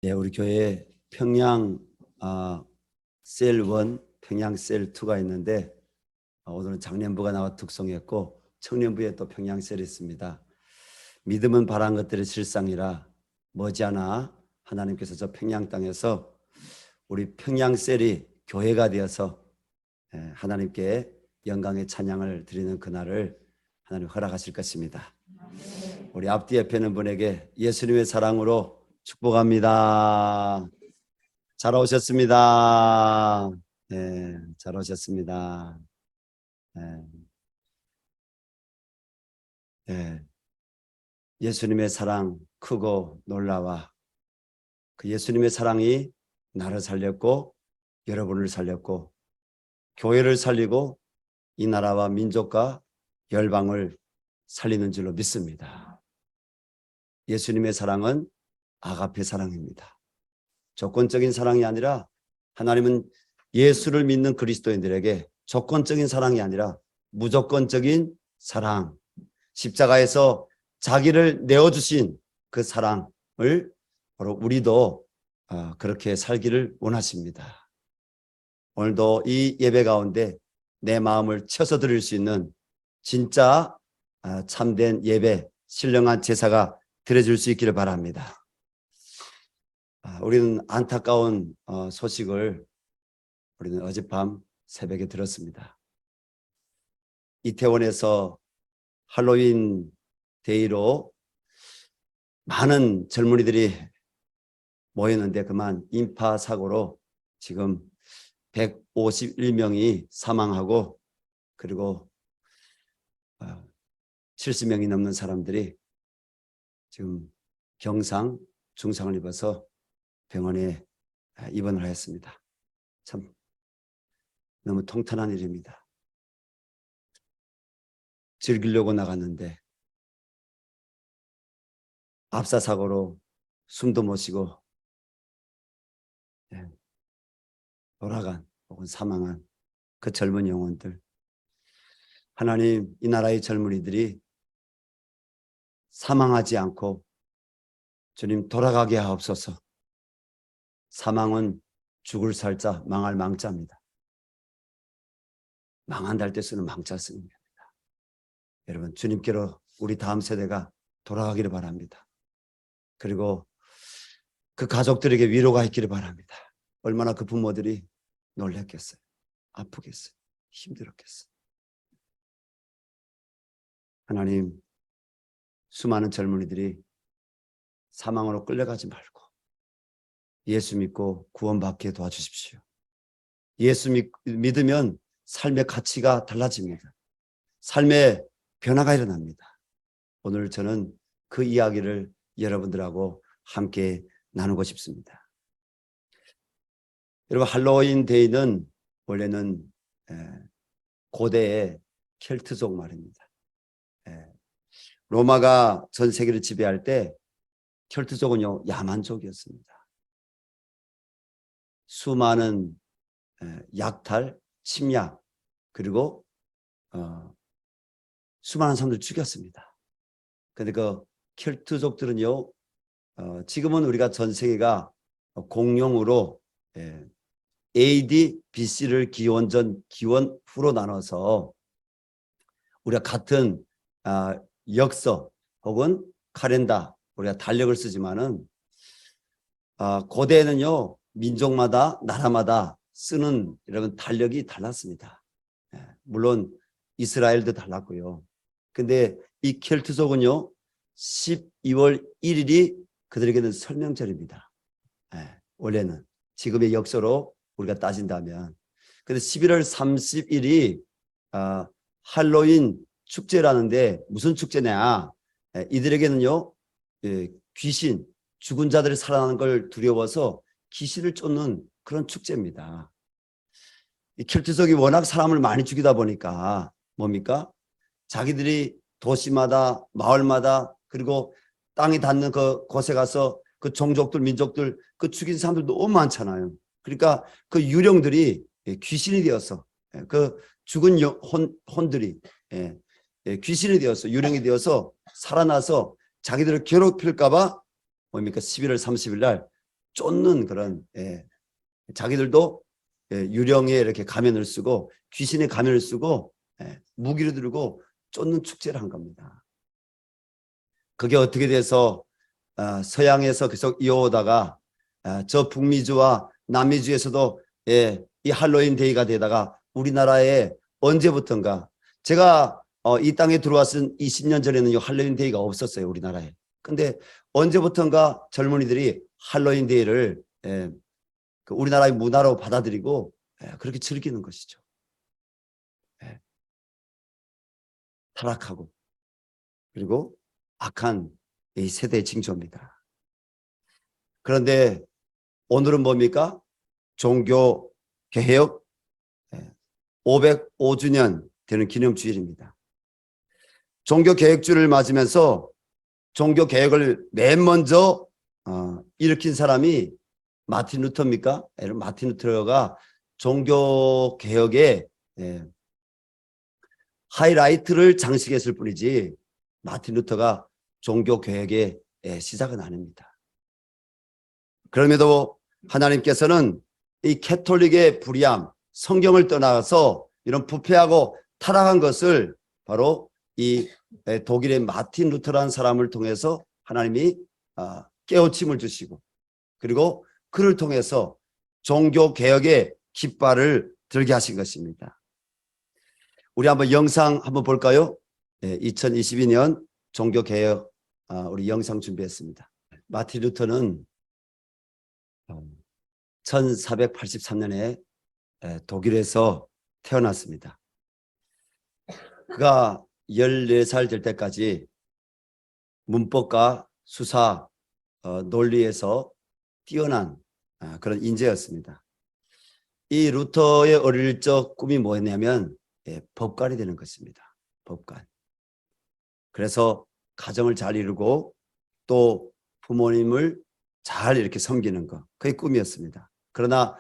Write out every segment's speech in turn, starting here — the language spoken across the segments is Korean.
예, 우리 교회에 평양 셀 1, 평양 셀 2가 있는데 오늘은 장년부가 나와 특송했고 청년부에 또 평양 셀이 있습니다. 믿음은 바란 것들의 실상이라 머지않아 하나님께서 저 평양 땅에서 우리 평양 셀이 교회가 되어서 하나님께 영광의 찬양을 드리는 그날을 하나님 허락하실 것입니다. 우리 앞뒤 옆에 있는 분에게 예수님의 사랑으로 축복합니다. 잘 오셨습니다. 네, 잘 오셨습니다. 네, 네. 예수님의 사랑 크고 놀라와 그 예수님의 사랑이 나를 살렸고 여러분을 살렸고 교회를 살리고 이 나라와 민족과 열방을 살리는 줄로 믿습니다. 예수님의 사랑은 아가페 사랑입니다. 조건적인 사랑이 아니라 하나님은 예수를 믿는 그리스도인들에게 조건적인 사랑이 아니라 무조건적인 사랑, 십자가에서 자기를 내어주신 그 사랑을 바로 우리도 그렇게 살기를 원하십니다. 오늘도 이 예배 가운데 내 마음을 쳐서 드릴 수 있는 진짜 참된 예배, 신령한 제사가 드려질 수 있기를 바랍니다. 우리는 안타까운 소식을 우리는 어젯밤 새벽에 들었습니다. 이태원에서 할로윈 데이로 많은 젊은이들이 모였는데 그만 인파 사고로 지금 151명이 사망하고 그리고 70명이 넘는 사람들이 지금 경상, 중상을 입어서 병원에 입원을 하였습니다. 참 너무 통탄한 일입니다. 즐기려고 나갔는데 압사사고로 숨도 못 쉬고 돌아간 혹은 사망한 그 젊은 영혼들, 하나님 이 나라의 젊은이들이 사망하지 않고 주님 돌아가게 하옵소서. 사망은 죽을 살자 망할 망자입니다. 망한다 때 쓰는 망자 쓰는 겁니다. 여러분 주님께로 우리 다음 세대가 돌아가기를 바랍니다. 그리고 그 가족들에게 위로가 있기를 바랍니다. 얼마나 그 부모들이 놀랐겠어요. 아프겠어요. 힘들었겠어요. 하나님 수많은 젊은이들이 사망으로 끌려가지 말고 예수 믿고 구원받게 도와주십시오. 예수 믿으면 삶의 가치가 달라집니다. 삶의 변화가 일어납니다. 오늘 저는 그 이야기를 여러분들하고 함께 나누고 싶습니다. 여러분 할로윈 데이는 원래는 고대의 켈트족 말입니다. 로마가 전 세계를 지배할 때 켈트족은요 야만족이었습니다. 수많은 약탈, 침략 그리고 수많은 사람들 죽였습니다. 그런데 그 켈트족들은요 지금은 우리가 전 세계가 공용으로 AD, BC를 기원 전, 기원 후로 나눠서 우리가 같은 역서 혹은 카렌다 우리가 달력을 쓰지만은 고대에는요 민족마다 나라마다 쓰는 여러분 달력이 달랐습니다. 물론 이스라엘도 달랐고요. 근데 이 켈트족은요 12월 1일이 그들에게는 설명절입니다. 원래는 지금의 역사로 우리가 따진다면. 근데 11월 30일이 할로윈 축제라는데 무슨 축제냐? 이들에게는요 귀신, 죽은 자들이 살아나는 걸 두려워서 귀신을 쫓는 그런 축제입니다. 이 켈트족이 워낙 사람을 많이 죽이다 보니까 뭡니까? 자기들이 도시마다 마을마다 그리고 땅이 닿는 그 곳에 가서 그 종족들 민족들 그 죽인 사람들 너무 많잖아요. 그러니까 그 유령들이 귀신이 되어서 그 죽은 혼들이 귀신이 되어서 유령이 되어서 살아나서 자기들을 괴롭힐까 봐 뭡니까 11월 30일 날 쫓는 그런 자기들도 유령에 이렇게 가면을 쓰고 귀신의 가면을 쓰고 무기를 들고 쫓는 축제를 한 겁니다. 그게 어떻게 돼서 서양에서 계속 이어오다가 저 북미주와 남미주에서도 이 할로윈 데이가 되다가 우리나라에 언제부턴가 제가 이 땅에 들어왔은 20년 전에는 이 할로윈 데이가 없었어요, 우리나라에. 근데 언제부턴가 젊은이들이 할로윈 데이를 그 우리나라의 문화로 받아들이고 그렇게 즐기는 것이죠. 타락하고 그리고 악한 이 세대의 징조입니다. 그런데 오늘은 뭡니까? 종교 개혁 505주년 되는 기념주일입니다. 종교 개혁주를 맞으면서 종교 개혁을 맨 먼저 일으킨 사람이 마틴 루터입니까? 마틴 루터가 종교 개혁에 하이라이트를 장식했을 뿐이지 마틴 루터가 종교 개혁의 시작은 아닙니다. 그럼에도 하나님께서는 이 캐톨릭의 불의함, 성경을 떠나서 이런 부패하고 타락한 것을 바로 이 독일의 마틴 루터라는 사람을 통해서 하나님이 깨우침을 주시고 그리고 그를 통해서 종교 개혁의 깃발을 들게 하신 것입니다. 우리 한번 영상 한번 볼까요? 2022년 종교 개혁 우리 영상 준비했습니다. 마틴 루터는 1483년에 독일에서 태어났습니다. 그가 14살 될 때까지 문법과 수사, 논리에서 뛰어난 그런 인재였습니다. 이 루터의 어릴 적 꿈이 뭐였냐면 법관이 되는 것입니다. 법관. 그래서 가정을 잘 이루고 또 부모님을 잘 이렇게 섬기는 것, 그게 꿈이었습니다. 그러나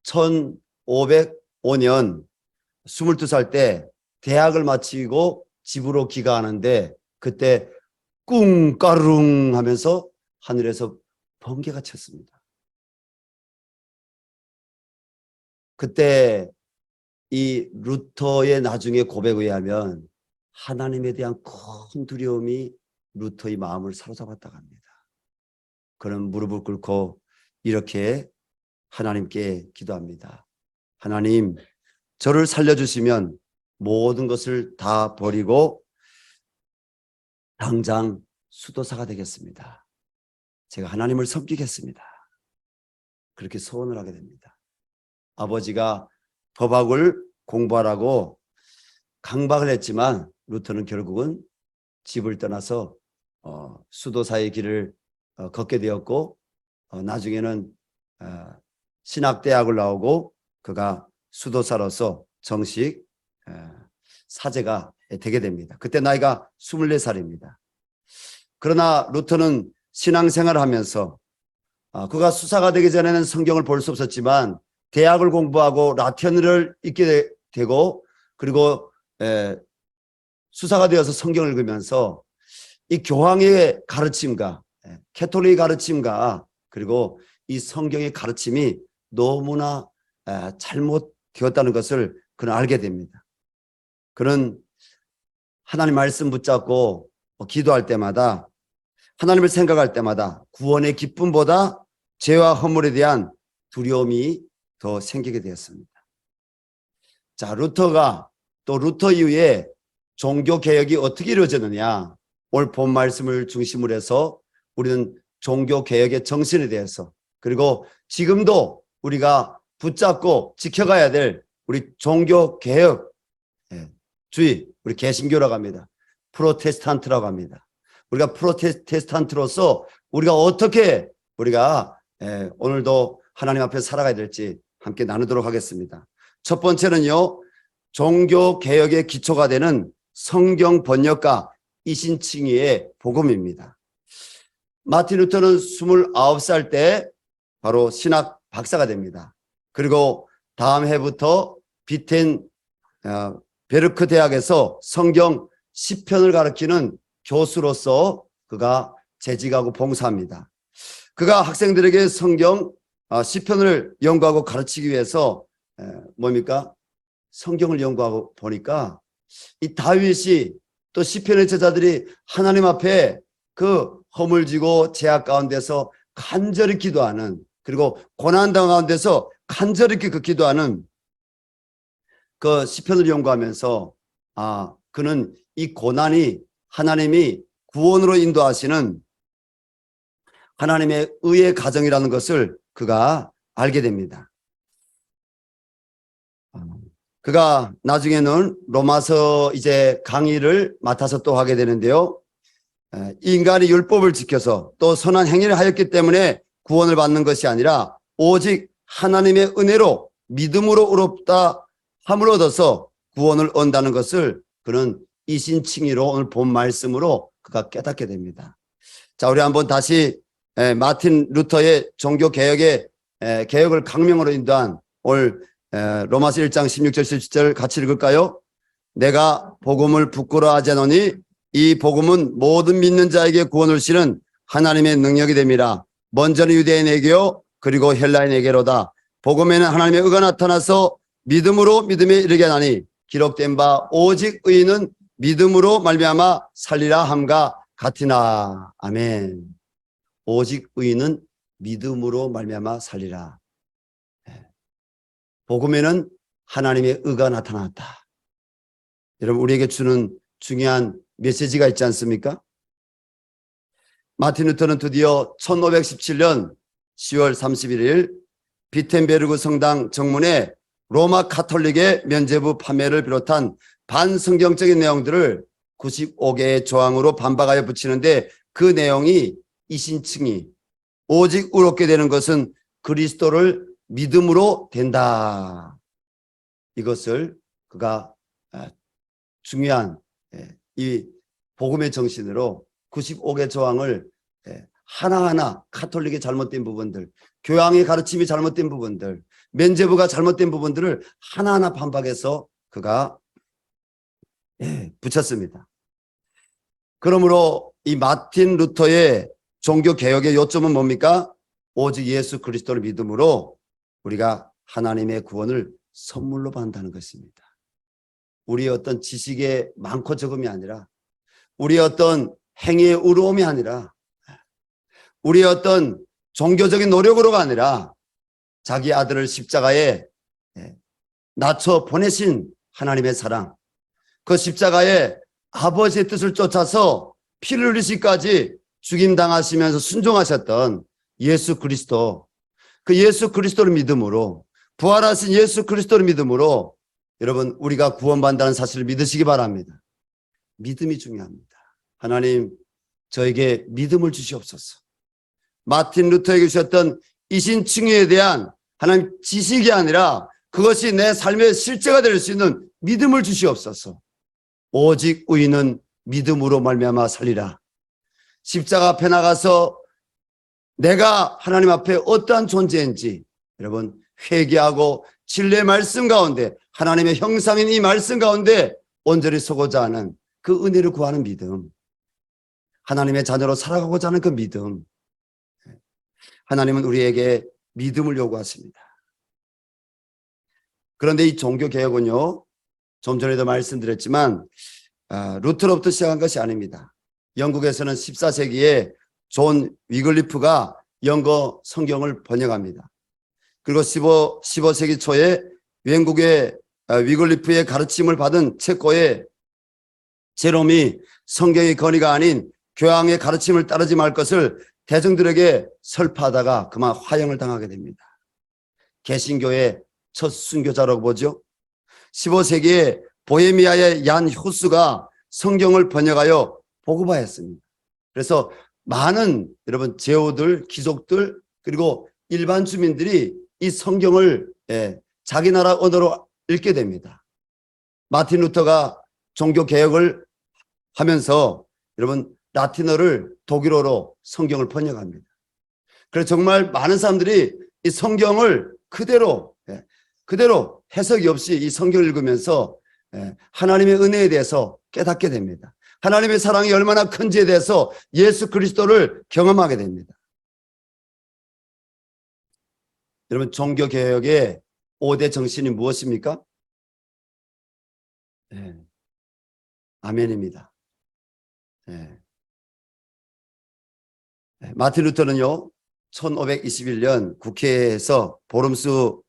1505년 22살 때 대학을 마치고 집으로 귀가하는데 그때 꿍까룽 하면서 하늘에서 번개가 쳤습니다. 그때 이 루터의 나중에 고백에 의하면 하나님에 대한 큰 두려움이 루터의 마음을 사로잡았다고 합니다. 그는 무릎을 꿇고 이렇게 하나님께 기도합니다. 하나님, 저를 살려주시면 모든 것을 다 버리고 당장 수도사가 되겠습니다. 제가 하나님을 섬기겠습니다. 그렇게 소원을 하게 됩니다. 아버지가 법학을 공부하라고 강박을 했지만 루터는 결국은 집을 떠나서 수도사의 길을 걷게 되었고 나중에는 신학대학을 나오고 그가 수도사로서 정식 사제가 되게 됩니다. 그때 나이가 24살입니다. 그러나 루터는 신앙생활을 하면서 그가 수사가 되기 전에는 성경을 볼 수 없었지만 대학을 공부하고 라틴어를 읽게 되고 그리고 수사가 되어서 성경을 읽으면서 이 교황의 가르침과 캐톨릭의 가르침과 그리고 이 성경의 가르침이 너무나 잘못되었다는 것을 그는 알게 됩니다. 그는 하나님 말씀 붙잡고 기도할 때마다 하나님을 생각할 때마다 구원의 기쁨보다 죄와 허물에 대한 두려움이 더 생기게 되었습니다. 자, 루터가 또 루터 이후에 종교 개혁이 어떻게 이루어졌느냐, 오늘 본 말씀을 중심으로 해서 우리는 종교 개혁의 정신에 대해서 그리고 지금도 우리가 붙잡고 지켜가야 될 우리 종교 개혁 주의, 우리 개신교라고 합니다. 프로테스탄트라고 합니다. 우리가 프로테스탄트로서 우리가 어떻게 우리가 오늘도 하나님 앞에 살아가야 될지 함께 나누도록 하겠습니다. 첫 번째는요, 종교 개혁의 기초가 되는 성경 번역가 이신칭의의 복음입니다. 마틴 루터는 29살 때 바로 신학 박사가 됩니다. 그리고 다음 해부터 비텐 베르크 대학에서 성경 10편을 가르치는 교수로서 그가 재직하고 봉사합니다. 그가 학생들에게 성경 시편을 연구하고 가르치기 위해서 뭡니까? 성경을 연구하고 보니까 이 다윗이 또 시편의 제자들이 하나님 앞에 그 허물지고 죄악 가운데서 간절히 기도하는, 그리고 고난당 가운데서 간절히 그 기도하는 그 시편을 연구하면서 그는 이 고난이 하나님이 구원으로 인도하시는 하나님의 의의 가정이라는 것을 그가 알게 됩니다. 그가 나중에는 로마서 이제 강의를 맡아서 또 하게 되는데요. 인간이 율법을 지켜서 또 선한 행위를 하였기 때문에 구원을 받는 것이 아니라 오직 하나님의 은혜로 믿음으로 의롭다 함을 얻어서 구원을 얻는다는 것을 그는 이신칭의로 오늘 본 말씀으로 그가 깨닫게 됩니다. 자, 우리 한번 다시 마틴 루터의 종교개혁의 개혁을 강명으로 인도한 오늘 로마서 1장 16절 17절 같이 읽을까요? 내가 복음을 부끄러워하지 않으니 이 복음은 모든 믿는 자에게 구원을 실은 하나님의 능력이 됨이라. 먼저는 유대인에게요 그리고 헬라인에게로다. 복음에는 하나님의 의가 나타나서 믿음으로 믿음에 이르게 하나니 기록된 바 오직 의인은 믿음으로 말미암아 살리라 함과 같으나. 아멘. 오직 의인은 믿음으로 말미암아 살리라. 복음에는 하나님의 의가 나타났다. 여러분, 우리에게 주는 중요한 메시지가 있지 않습니까? 마틴 루터는 드디어 1517년 10월 31일 비텐베르그 성당 정문에 로마 카톨릭의 면죄부 판매를 비롯한 반성경적인 내용들을 95개의 조항으로 반박하여 붙이는데, 그 내용이 이신칭의, 오직 의롭게 되는 것은 그리스도를 믿음으로 된다. 이것을 그가 중요한 이 복음의 정신으로 95개 조항을 하나하나 카톨릭의 잘못된 부분들, 교황의 가르침이 잘못된 부분들, 면죄부가 잘못된 부분들을 하나하나 반박해서 그가 붙였습니다. 그러므로 이 마틴 루터의 종교개혁의 요점은 뭡니까? 오직 예수 그리스도를 믿음으로 우리가 하나님의 구원을 선물로 받는다는 것입니다. 우리의 어떤 지식의 많고 적음이 아니라, 우리의 어떤 행위의 의로움이 아니라, 우리의 어떤 종교적인 노력으로가 아니라 자기 아들을 십자가에 낮춰 보내신 하나님의 사랑, 그 십자가에 아버지의 뜻을 쫓아서 피를 흘리시기까지 죽임당하시면서 순종하셨던 예수 그리스도, 그 예수 그리스도를 믿음으로, 부활하신 예수 그리스도를 믿음으로 여러분, 우리가 구원받는다는 사실을 믿으시기 바랍니다. 믿음이 중요합니다. 하나님, 저에게 믿음을 주시옵소서. 마틴 루터에게 주셨던 이신칭의에 대한 하나님 지식이 아니라 그것이 내 삶의 실제가 될 수 있는 믿음을 주시옵소서. 오직 의인은 믿음으로 말미암아 살리라. 십자가 앞에 나가서 내가 하나님 앞에 어떠한 존재인지 여러분 회개하고 진리의 말씀 가운데, 하나님의 형상인 이 말씀 가운데 온전히 서고자 하는 그 은혜를 구하는 믿음, 하나님의 자녀로 살아가고자 하는 그 믿음, 하나님은 우리에게 믿음을 요구하십니다. 그런데 이 종교개혁은요, 좀 전에도 말씀드렸지만 루터로부터 시작한 것이 아닙니다. 영국에서는 14세기에 존 위글리프가 영어 성경을 번역합니다. 그리고 15세기 초에 영국의 위글리프의 가르침을 받은 체코의 제롬이 성경의 건의가 아닌 교황의 가르침을 따르지 말 것을 대중들에게 설파하다가 그만 화형을 당하게 됩니다. 개신교의 첫 순교자라고 보죠. 15세기에 보헤미아의 얀 후스가 성경을 번역하여 복음화했습니다. 그래서 많은 여러분 제후들, 귀족들, 그리고 일반 주민들이 이 성경을 자기 나라 언어로 읽게 됩니다. 마틴 루터가 종교 개혁을 하면서 여러분 라틴어를 독일어로 성경을 번역합니다. 그래서 정말 많은 사람들이 이 성경을 그대로 해석이 없이 이 성경을 읽으면서 하나님의 은혜에 대해서 깨닫게 됩니다. 하나님의 사랑이 얼마나 큰지에 대해서 예수 그리스도를 경험하게 됩니다. 여러분, 종교개혁의 5대 정신이 무엇입니까? 네. 아멘입니다. 네. 네. 마틴 루터는요, 1521년 국회에서 보름수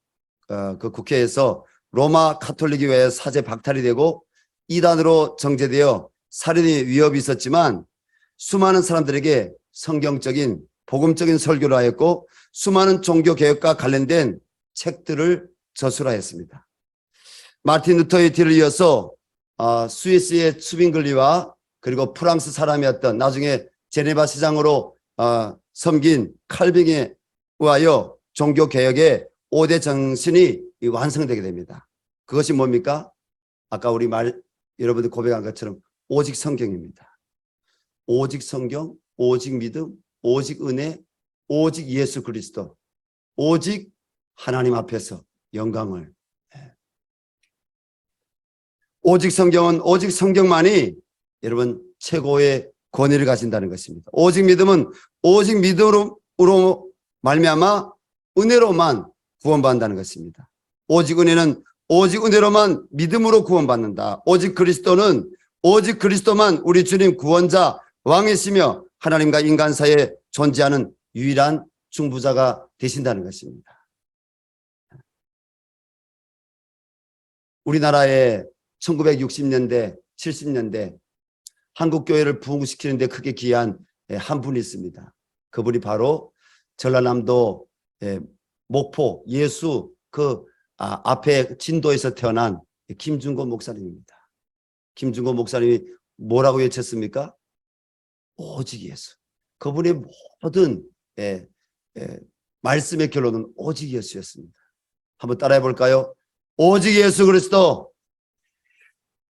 그 국회에서 로마 가톨릭 교회 사제 박탈이 되고 이단으로 정제되어 살인의 위협이 있었지만 수많은 사람들에게 성경적인 복음적인 설교를 하였고 수많은 종교개혁과 관련된 책들을 저술하였습니다. 마틴 루터의 뒤를 이어서 스위스의 추빙글리와 그리고 프랑스 사람이었던 나중에 제네바 시장으로 섬긴 칼빙에 의하여 종교개혁의 5대 정신이 완성되게 됩니다. 그것이 뭡니까? 아까 우리 여러분들 고백한 것처럼 오직 성경입니다. 오직 성경, 오직 믿음, 오직 은혜, 오직 예수 그리스도, 오직 하나님 앞에서 영광을. 오직 성경은 오직 성경만이 여러분 최고의 권위를 가진다는 것입니다. 오직 믿음은 오직 믿음으로 말미암아 은혜로만 구원받는다는 것입니다. 오직 은혜는 오직 은혜로만 믿음으로 구원받는다. 오직 그리스도는 오직 그리스도만 우리 주님 구원자 왕이시며 하나님과 인간 사이에 존재하는 유일한 중보자가 되신다는 것입니다. 우리나라의 1960년대, 70년대 한국교회를 부흥시키는 데 크게 기여한 한 분이 있습니다. 그분이 바로 전라남도 목포 예수 앞에 진도에서 태어난 김준고 목사님입니다. 김준고 목사님이 뭐라고 외쳤습니까? 오직 예수. 그분의 모든 말씀의 결론은 오직 예수였습니다. 한번 따라해 볼까요? 오직 예수 그리스도,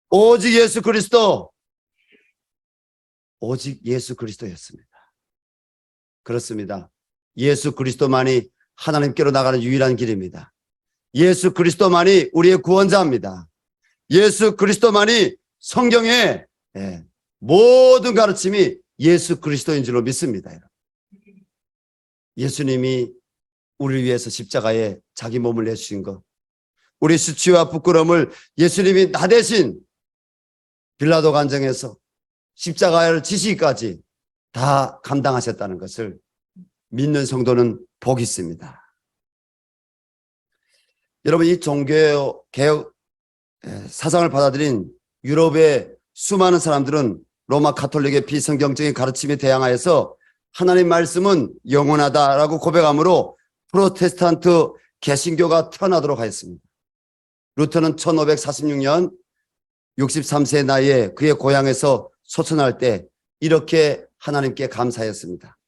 오직 예수 그리스도, 오직 예수 그리스도였습니다. 그렇습니다. 예수 그리스도만이 하나님께로 나가는 유일한 길입니다. 예수 그리스도만이 우리의 구원자입니다. 예수 그리스도만이 성경의 모든 가르침이 예수 그리스도인 줄로 믿습니다. 예수님이 우리를 위해서 십자가에 자기 몸을 내주신 것, 우리 수치와 부끄러움을 예수님이 나 대신 빌라도 관정에서 십자가를 지시기까지 다 감당하셨다는 것을 믿는 성도는 복이 있습니다. 여러분, 이 종교개혁 사상을 받아들인 유럽의 수많은 사람들은 로마 가톨릭의 비성경적인 가르침에 대항하여서 하나님 말씀은 영원하다라고 고백함으로 프로테스탄트 개신교가 태어나도록 하였습니다. 루터는 1546년 63세 나이에 그의 고향에서 소천할 때 이렇게 하나님께 감사했습니다.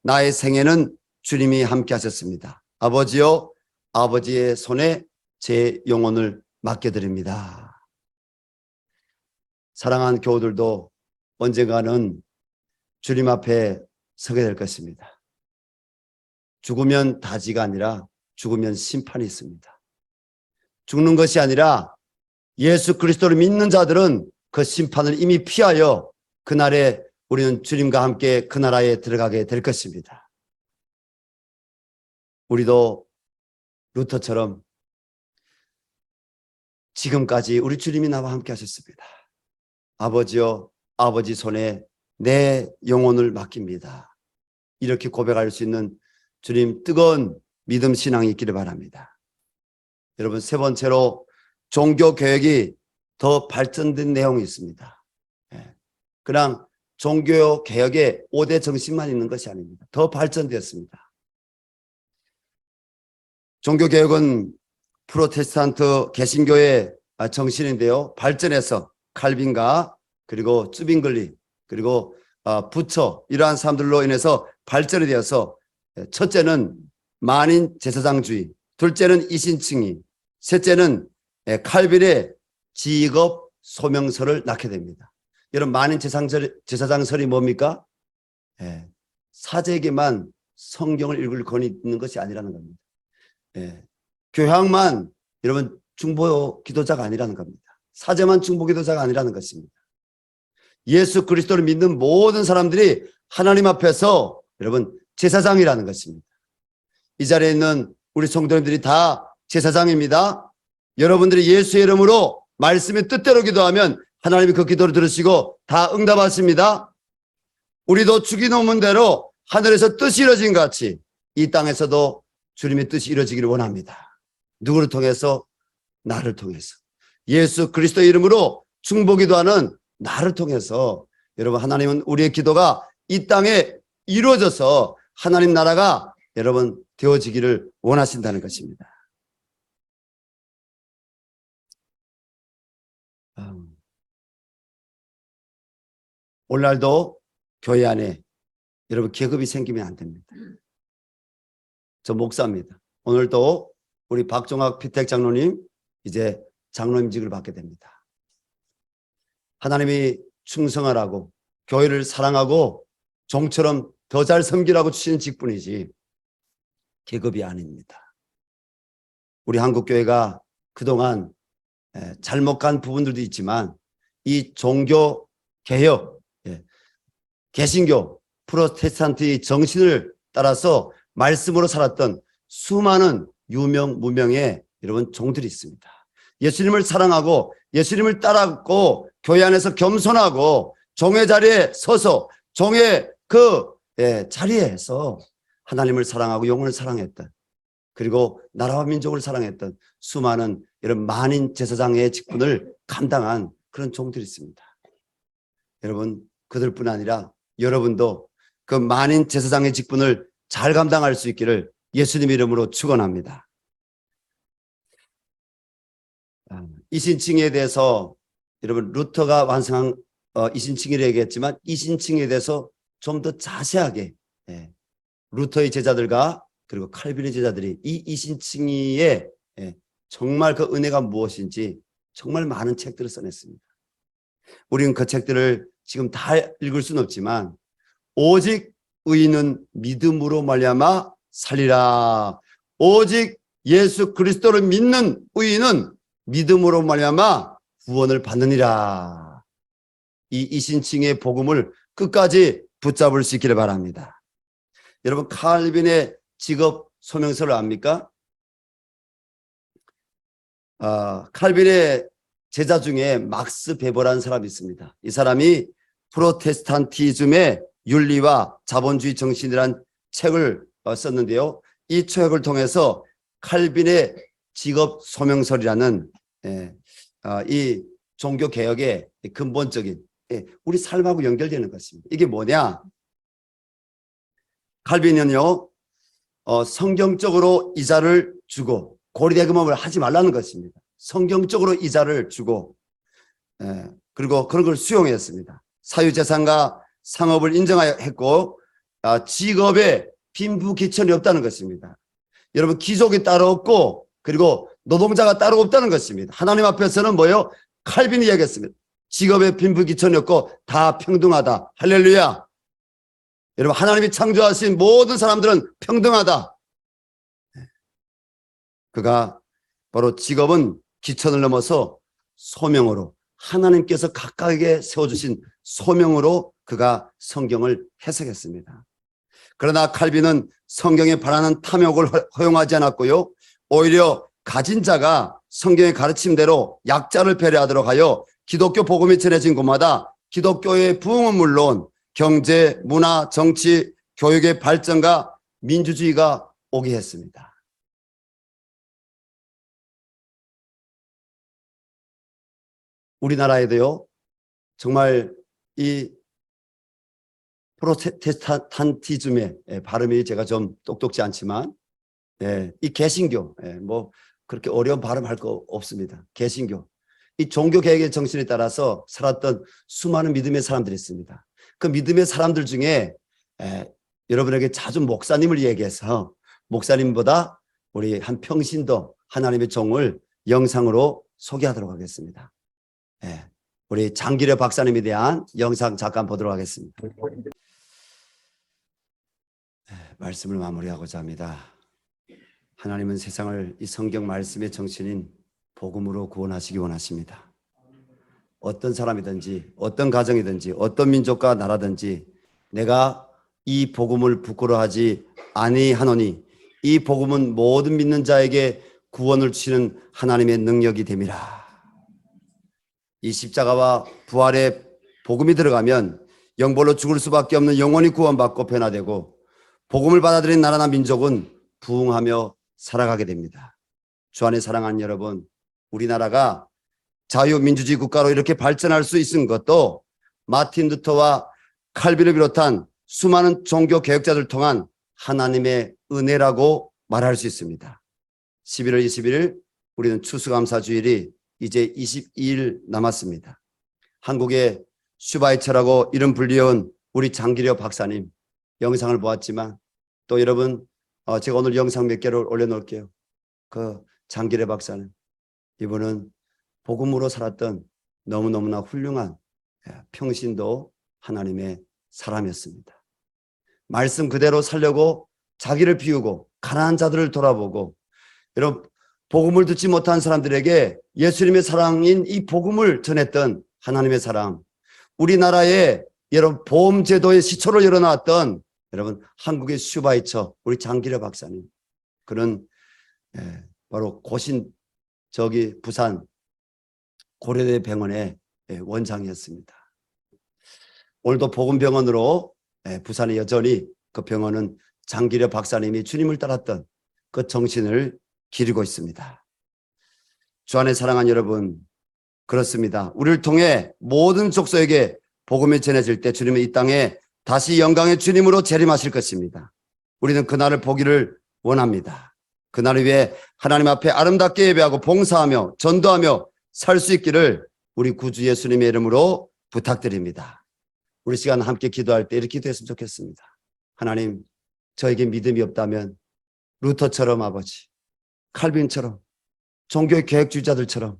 나의 생애는 주님이 함께 하셨습니다. 아버지요, 아버지의 손에 제 영혼을 맡겨드립니다. 사랑하는 교우들도 언젠가는 주님 앞에 서게 될 것입니다. 죽으면 다지가 아니라 죽으면 심판이 있습니다. 죽는 것이 아니라 예수 그리스도를 믿는 자들은 그 심판을 이미 피하여 그날에 우리는 주님과 함께 그 나라에 들어가게 될 것입니다. 우리도 루터처럼 지금까지 우리 주님이 나와 함께 하셨습니다. 아버지여, 아버지 손에 내 영혼을 맡깁니다. 이렇게 고백할 수 있는 주님 뜨거운 믿음 신앙이 있기를 바랍니다. 여러분, 세 번째로 종교개혁이 더 발전된 내용이 있습니다. 그냥 종교개혁의 5대 정신만 있는 것이 아닙니다. 더 발전되었습니다. 종교개혁은 프로테스탄트 개신교의 정신인데요. 발전해서 칼빈과 그리고 쭈빙글리 그리고 부처 이러한 사람들로 인해서 발전이 되어서 첫째는 만인 제사장주의, 둘째는 이신칭의, 셋째는 칼빈의 직업 소명서를 낳게 됩니다. 여러분, 만인 제사장설이 뭡니까? 사제에게만 성경을 읽을 권위 있는 것이 아니라는 겁니다. 교황만 여러분 중보 기도자가 아니라는 겁니다. 사제만 중보 기도자가 아니라는 것입니다. 예수 그리스도를 믿는 모든 사람들이 하나님 앞에서 여러분 제사장이라는 것입니다. 이 자리에 있는 우리 성도님들이 다 제사장입니다. 여러분들이 예수의 이름으로 말씀의 뜻대로 기도하면 하나님이 그 기도를 들으시고 다 응답하십니다. 우리도 주기 놓은 대로 하늘에서 뜻이 이루어진 같이 이 땅에서도 주님의 뜻이 이루어지기를 원합니다. 누구를 통해서? 나를 통해서. 예수 그리스도의 이름으로 중보기도하는 나를 통해서 여러분, 하나님은 우리의 기도가 이 땅에 이루어져서 하나님 나라가 여러분 되어지기를 원하신다는 것입니다. 오늘날도 교회 안에 여러분 계급이 생기면 안 됩니다. 저 목사입니다. 오늘도 우리 박종학 피택 장로님 이제 장로님직을 받게 됩니다. 하나님이 충성하라고 교회를 사랑하고 종처럼 더 잘 섬기라고 주시는 직분이지 계급이 아닙니다. 우리 한국교회가 그동안 잘못 간 부분들도 있지만 이 종교 개혁, 개신교, 프로테스탄트의 정신을 따라서 말씀으로 살았던 수많은 유명 무명의 여러분 종들이 있습니다. 예수님을 사랑하고 예수님을 따랐고 교회 안에서 겸손하고 종의 자리에 서서 종의 그 자리에서 하나님을 사랑하고 영혼을 사랑했던, 그리고 나라와 민족을 사랑했던 수많은 이런 만인 제사장의 직분을 감당한 그런 종들이 있습니다. 여러분, 그들뿐 아니라 여러분도 그 만인 제사장의 직분을 잘 감당할 수 있기를 예수님 이름으로 축원합니다. 이신칭에 대해서 여러분 루터가 완성한 이신칭이라 얘기했지만 이신칭에 대해서 좀 더 자세하게 루터의 제자들과 그리고 칼빈의 제자들이 이 이신칭의의 정말 그 은혜가 무엇인지 정말 많은 책들을 써냈습니다. 우리는 그 책들을 지금 다 읽을 수는 없지만 오직 의인은 믿음으로 말미암아 살리라. 오직 예수 그리스도를 믿는 의인은 믿음으로 말미암아 구원을 받느니라. 이 이신칭의 복음을 끝까지 붙잡을 수 있기를 바랍니다. 여러분, 칼빈의 직업 소명서를 압니까? 칼빈의 제자 중에 막스 베버라는 사람이 있습니다. 이 사람이 프로테스탄티즘의 윤리와 자본주의 정신이라는 책을 썼는데요. 이 책을 통해서 칼빈의 직업 소명설이라는 이 종교 개혁의 근본적인 우리 삶하고 연결되는 것입니다. 이게 뭐냐? 칼빈은요, 성경적으로 이자를 주고 고리대금업을 하지 말라는 것입니다. 성경적으로 이자를 주고 그리고 그런 걸 수용했습니다. 사유재산과 상업을 인정했고 직업에 빈부귀천이 없다는 것입니다. 여러분, 귀족이 따로 없고 그리고 노동자가 따로 없다는 것입니다. 하나님 앞에서는 뭐요? 칼빈이 얘기했습니다. 직업에 빈부귀천이 없고 다 평등하다. 할렐루야. 여러분, 하나님이 창조하신 모든 사람들은 평등하다. 그가 바로 직업은 귀천을 넘어서 소명으로, 하나님께서 각각에게 세워주신 소명으로 그가 성경을 해석했습니다. 그러나 칼빈은 성경에 바라는 탐욕을 허용하지 않았고요, 오히려 가진 자가 성경의 가르침대로 약자를 배려하도록 하여 기독교 복음이 전해진 곳마다 기독교의 부흥은 물론 경제, 문화, 정치, 교육의 발전과 민주주의가 오게 했습니다. 우리나라에도요, 정말 이 프로테스탄티즘의 발음이 제가 좀 똑똑지 않지만 이 개신교, 뭐 그렇게 어려운 발음할 거 없습니다. 개신교, 이 종교개혁의 정신에 따라서 살았던 수많은 믿음의 사람들이 있습니다. 그 믿음의 사람들 중에 여러분에게 자주 목사님을 얘기해서 목사님보다 우리 한 평신도 하나님의 종을 영상으로 소개하도록 하겠습니다. 우리 장기려 박사님에 대한 영상 잠깐 보도록 하겠습니다. 말씀을 마무리하고자 합니다. 하나님은 세상을 이 성경 말씀의 정신인 복음으로 구원하시기 원하십니다. 어떤 사람이든지 어떤 가정이든지 어떤 민족과 나라든지 내가 이 복음을 부끄러워하지 아니하노니 이 복음은 모든 믿는 자에게 구원을 주시는 하나님의 능력이 됨이라. 이 십자가와 부활의 복음이 들어가면 영벌로 죽을 수밖에 없는 영혼이 구원받고 변화되고, 복음을 받아들인 나라나 민족은 부흥하며 살아가게 됩니다. 주 안에 사랑하는 여러분, 우리나라가 자유민주주의 국가로 이렇게 발전할 수 있은 것도 마틴 루터와 칼빈을 비롯한 수많은 종교 개혁자들 통한 하나님의 은혜라고 말할 수 있습니다. 11월 21일 우리는 추수감사주일이 이제 22일 남았습니다. 한국의 슈바이처라고 이름 불리운 우리 장기려 박사님 영상을 보았지만, 또 여러분 제가 오늘 영상 몇 개를 올려놓을게요. 그 장기려 박사님, 이분은 복음으로 살았던 너무너무나 훌륭한 평신도 하나님의 사람이었습니다. 말씀 그대로 살려고 자기를 비우고 가난한 자들을 돌아보고, 여러분 복음을 듣지 못한 사람들에게 예수님의 사랑인 이 복음을 전했던 하나님의 사랑, 우리나라의 여러분 보험제도의 시초를 열어놨던 여러분 한국의 슈바이처 우리 장기려 박사님, 그는 바로 고신 저기 부산 고려대 병원의 원장이었습니다. 오늘도 복음병원으로 부산에 여전히 그 병원은 장기려 박사님이 주님을 따랐던 그 정신을 기리고 있습니다. 주 안에 사랑하는 여러분, 그렇습니다. 우리를 통해 모든 족속에게 복음이 전해질 때 주님은 이 땅에 다시 영광의 주님으로 재림하실 것입니다. 우리는 그날을 보기를 원합니다. 그날을 위해 하나님 앞에 아름답게 예배하고 봉사하며 전도하며 살 수 있기를 우리 구주 예수님의 이름으로 부탁드립니다. 우리 시간 함께 기도할 때 이렇게 기도했으면 좋겠습니다. 하나님, 저에게 믿음이 없다면 루터처럼 아버지, 칼빈처럼, 종교의 개혁주의자들처럼,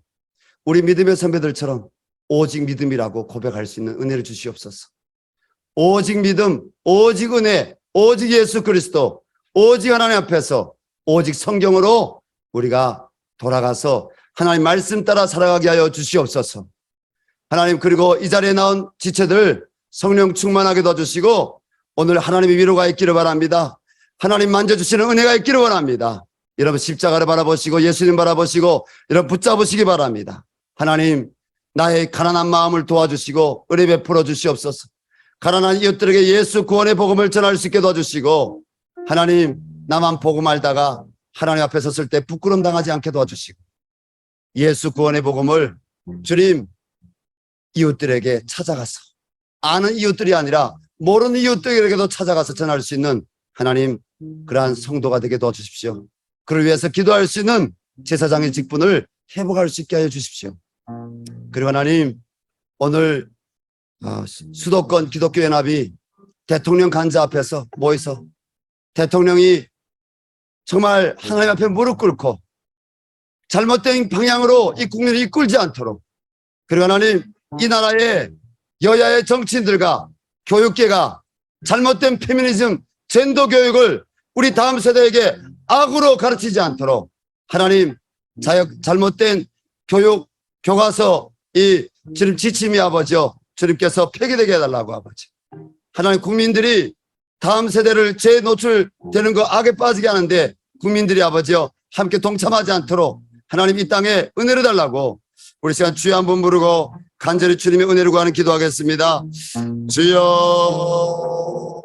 우리 믿음의 선배들처럼 오직 믿음이라고 고백할 수 있는 은혜를 주시옵소서. 오직 믿음, 오직 은혜, 오직 예수 그리스도, 오직 하나님 앞에서 오직 성경으로 우리가 돌아가서 하나님 말씀 따라 살아가게 하여 주시옵소서. 하나님, 그리고 이 자리에 나온 지체들 성령 충만하게 도와주시고 오늘 하나님의 위로가 있기를 바랍니다. 하나님 만져주시는 은혜가 있기를 원합니다. 여러분 십자가를 바라보시고 예수님 바라보시고 여러분 붙잡으시기 바랍니다. 하나님, 나의 가난한 마음을 도와주시고 은혜 베풀어 주시옵소서. 가난한 이웃들에게 예수 구원의 복음을 전할 수 있게 도와주시고, 하나님 나만 복음 알다가 하나님 앞에 섰을 때 부끄럼 당하지 않게 도와주시고, 예수 구원의 복음을 주님 이웃들에게 찾아가서, 아는 이웃들이 아니라 모르는 이웃들에게도 찾아가서 전할 수 있는 하나님 그러한 성도가 되게 도와주십시오. 그를 위해서 기도할 수 있는 제사장의 직분을 회복할 수 있게 하여 주십시오. 그리고 하나님, 오늘 수도권 기독교 연합이 대통령 간자 앞에서 모여서 대통령이 정말 하나님 앞에 무릎 꿇고 잘못된 방향으로 이 국민을 이끌지 않도록, 그리고 하나님 이 나라의 여야의 정치인들과 교육계가 잘못된 페미니즘, 젠더 교육을 우리 다음 세대에게 악으로 가르치지 않도록 하나님 잘못된 교육, 교과서 이 주님 지침이 아버지요 주님께서 폐기되게 해달라고 아버지. 하나님 국민들이 다음 세대를 재노출되는 거 악에 빠지게 하는데 국민들이 아버지요 함께 동참하지 않도록 하나님 이 땅에 은혜를 달라고 우리 시간 주여 한번 부르고 간절히 주님의 은혜를 구하는 기도하겠습니다. 주여.